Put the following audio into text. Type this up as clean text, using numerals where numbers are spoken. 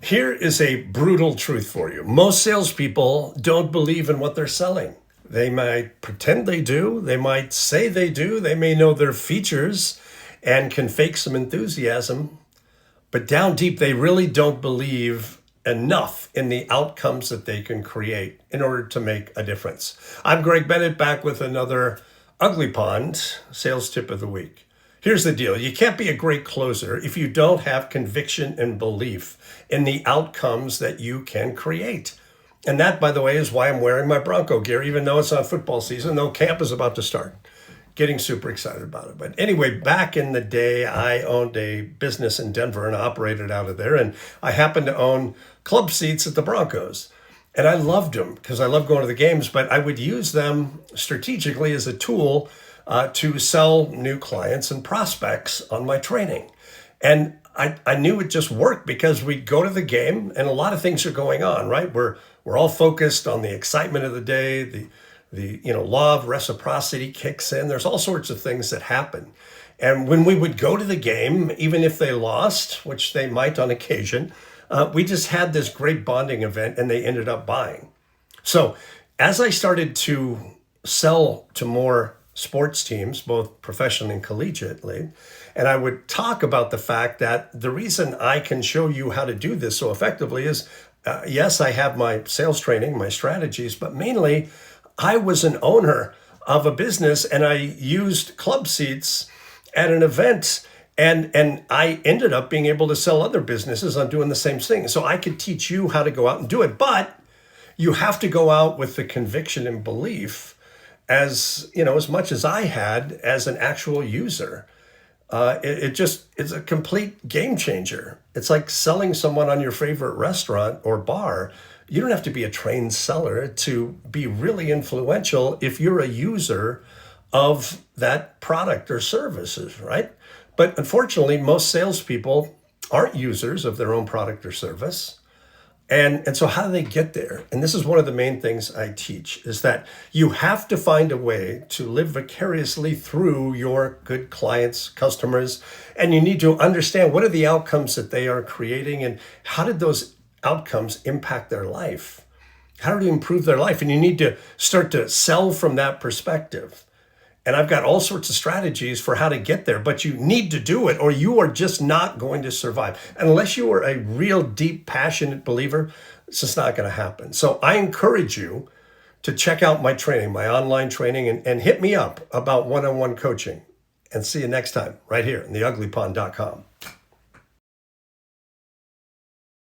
Here is a brutal truth for you. Most salespeople don't believe in what they're selling. They might pretend they do, they might say they do, they may know their features and can fake some enthusiasm, but down deep, they really don't believe enough in the outcomes that they can create in order to make a difference. I'm Greg Bennett, back with another Ugly Pond sales tip of the week. Here's the deal. You can't be a great closer if you don't have conviction and belief in the outcomes that you can create. And that, by the way, is why I'm wearing my Bronco gear, even though it's not football season, though camp is about to start. Getting super excited about it. But anyway, back in the day, I owned a business in Denver and operated out of there. And I happened to own club seats at the Broncos. And I loved them because I love going to the games, but I would use them strategically as a tool to sell new clients and prospects on my training. And I knew it just worked because we'd go to the game and a lot of things are going on, right? We're all focused on the excitement of the day, the law of reciprocity kicks in. There's all sorts of things that happen. And when we would go to the game, even if they lost, which they might on occasion, we just had this great bonding event and they ended up buying. So as I started to sell to more sports teams, both professionally and collegiately, and I would talk about the fact that the reason I can show you how to do this so effectively is, yes, I have my sales training, my strategies, but mainly I was an owner of a business and I used club seats at an event and I ended up being able to sell other businesses on doing the same thing. So I could teach you how to go out and do it, but you have to go out with the conviction and belief as much as I had as an actual user. It's a complete game changer. It's like selling someone on your favorite restaurant or bar. You don't have to be a trained seller to be really influential if you're a user of that product or services, right? But unfortunately, most salespeople aren't users of their own product or service. And so how do they get there? And this is one of the main things I teach, is that you have to find a way to live vicariously through your good clients, customers, and you need to understand what are the outcomes that they are creating and how did those outcomes impact their life? How do you improve their life? And you need to start to sell from that perspective. And I've got all sorts of strategies for how to get there, but you need to do it or you are just not going to survive. Unless you are a real deep, passionate believer, it's just not going to happen. So I encourage you to check out my training, my online training, and hit me up about one-on-one coaching. And see you next time right here in theuglypond.com.